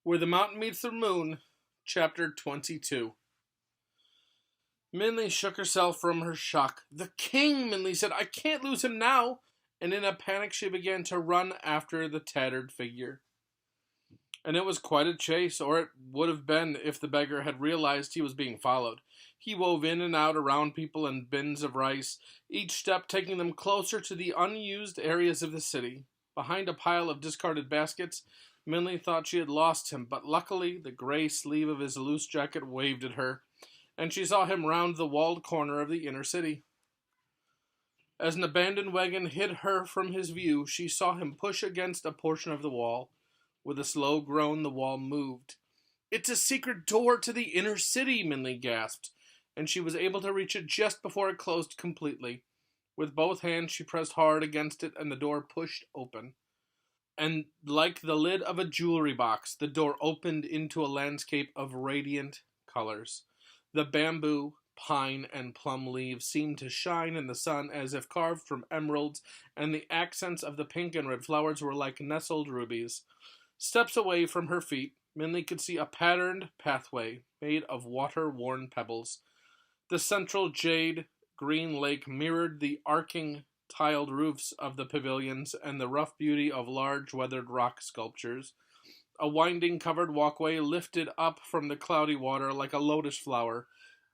Where the Mountain Meets the Moon, Chapter 22. Minley shook herself from her shock. "The king!" Minley said. "I can't lose him now!" And in a panic she began to run after the tattered figure. And it was quite a chase, or it would have been if the beggar had realized he was being followed. He wove in and out around people and bins of rice, each step taking them closer to the unused areas of the city. Behind a pile of discarded baskets, Minley thought she had lost him, but luckily the gray sleeve of his loose jacket waved at her, and she saw him round the walled corner of the inner city. As an abandoned wagon hid her from his view, she saw him push against a portion of the wall. With a slow groan, the wall moved. "It's a secret door to the inner city," Minley gasped, and she was able to reach it just before it closed completely. With both hands, she pressed hard against it, and the door pushed open. And like the lid of a jewelry box, the door opened into a landscape of radiant colors. The bamboo, pine, and plum leaves seemed to shine in the sun as if carved from emeralds, and the accents of the pink and red flowers were like nestled rubies. Steps away from her feet, Minley could see a patterned pathway made of water-worn pebbles. The central jade-green lake mirrored the arcing tiled roofs of the pavilions and the rough beauty of large weathered rock sculptures. A winding covered walkway lifted up from the cloudy water like a lotus flower.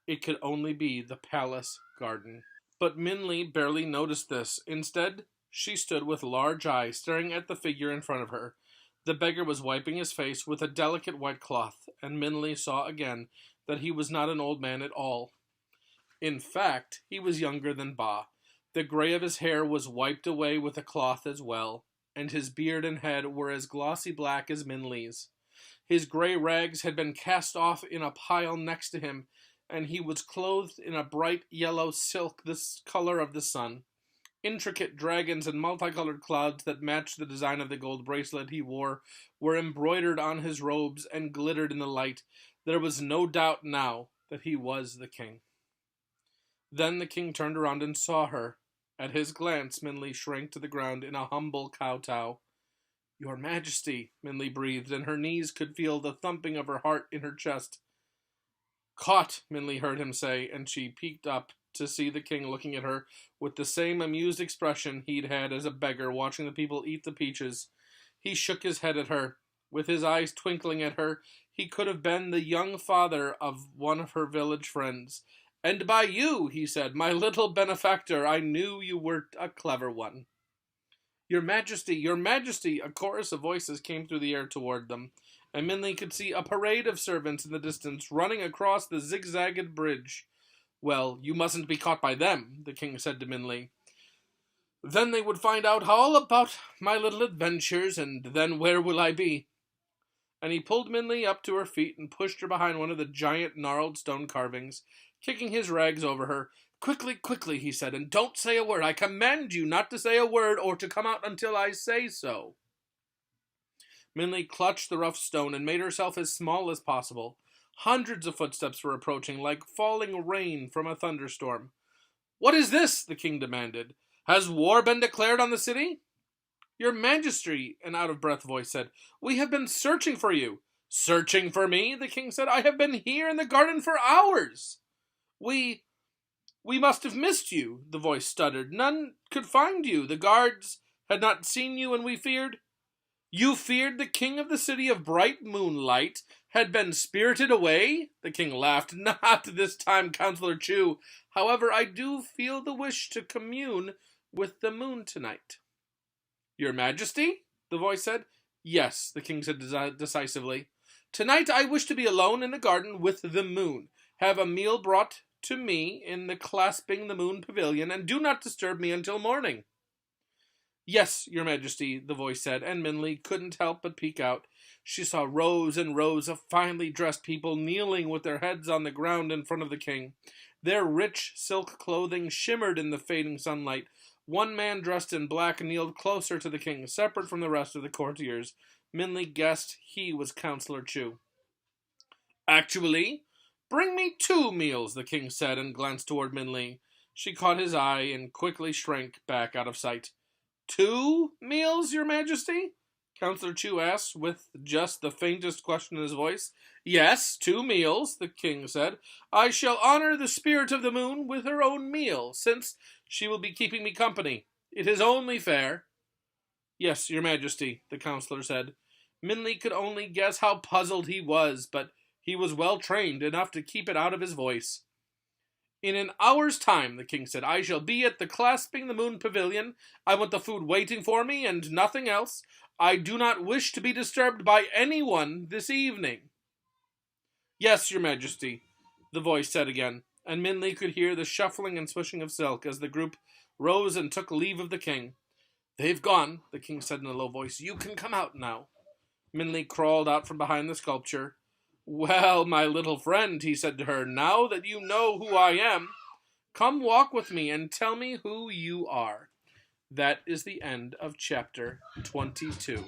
It could only be the palace garden. But Minley barely noticed this. Instead, she stood with large eyes staring at the figure in front of her. The beggar was wiping his face with a delicate white cloth, and Minley saw again that he was not an old man at all. In fact, he was younger than Ba. The gray of his hair was wiped away with a cloth as well, and his beard and head were as glossy black as Minley's. His gray rags had been cast off in a pile next to him, and he was clothed in a bright yellow silk the color of the sun. Intricate dragons and multicolored clouds that matched the design of the gold bracelet he wore were embroidered on his robes and glittered in the light. There was no doubt now that he was the king. Then the king turned around and saw her. At his glance, Minley shrank to the ground in a humble kowtow. "Your Majesty," Minley breathed, and her knees could feel the thumping of her heart in her chest. "Caught," Minley heard him say, and she peeked up to see the king looking at her with the same amused expression he'd had as a beggar watching the people eat the peaches. He shook his head at her. With his eyes twinkling at her, he could have been the young father of one of her village friends. "And by you," he said, "my little benefactor, I knew you were a clever one." Your Majesty, Your Majesty!" A chorus of voices came through the air toward them, and Minley could see a parade of servants in the distance running across the zigzagged bridge. "Well, you mustn't be caught by them," the king said to Minley. "Then they would find out all about my little adventures, and then where will I be?" And he pulled Minley up to her feet and pushed her behind one of the giant gnarled stone carvings, kicking his rags over her. "Quickly, quickly," he said, "and don't say a word. I command you not to say a word or to come out until I say so." Minley clutched the rough stone and made herself as small as possible. Hundreds of footsteps were approaching, like falling rain from a thunderstorm. "What is this?" the king demanded. "Has war been declared on the city?" "Your Majesty," an out-of-breath voice said, "we have been searching for you." "Searching for me?" the king said. "I have been here in the garden for hours." We must have missed you," the voice stuttered. "None could find you. The guards had not seen you, and we feared—" "You feared the king of the city of bright moonlight had been spirited away?" The king laughed. "Not this time, Counselor Chu. However, I do feel the wish to commune with the moon tonight." "Your Majesty?" the voice said. "Yes," the king said decisively. "Tonight I wish to be alone in the garden with the moon. Have a meal brought to me in the clasping the moon pavilion, and do not disturb me until morning." "Yes, Your Majesty," the voice said, and Minley couldn't help but peek out. She saw rows and rows of finely dressed people kneeling with their heads on the ground in front of the king. Their rich silk clothing shimmered in the fading sunlight. One man dressed in black kneeled closer to the king, separate from the rest of the courtiers. Minley guessed he was Counselor Chu. "Actually, bring me 2 meals, the king said, and glanced toward Minley. She caught his eye and quickly shrank back out of sight. "2 meals, Your Majesty?" Counselor Chu asked, with just the faintest question in his voice. Yes, 2 meals, the king said. I shall honor the spirit of the moon with her own meal, since she will be keeping me company. It is only fair. Yes, your majesty, the counselor said. Minley could only guess how puzzled he was, but he was well trained enough to keep it out of his voice. In an hour's time, the king said, I shall be at the Clasping the Moon Pavilion. I want the food waiting for me and nothing else. I do not wish to be disturbed by anyone this evening. Yes, your majesty, the voice said again, and Minley could hear the shuffling and swishing of silk as the group rose and took leave of the king. They've gone, the king said in a low voice. You can come out now. Minley crawled out from behind the sculpture. Well, my little friend, he said to her, now that you know who I am, come walk with me and tell me who you are. That is the end of chapter 22.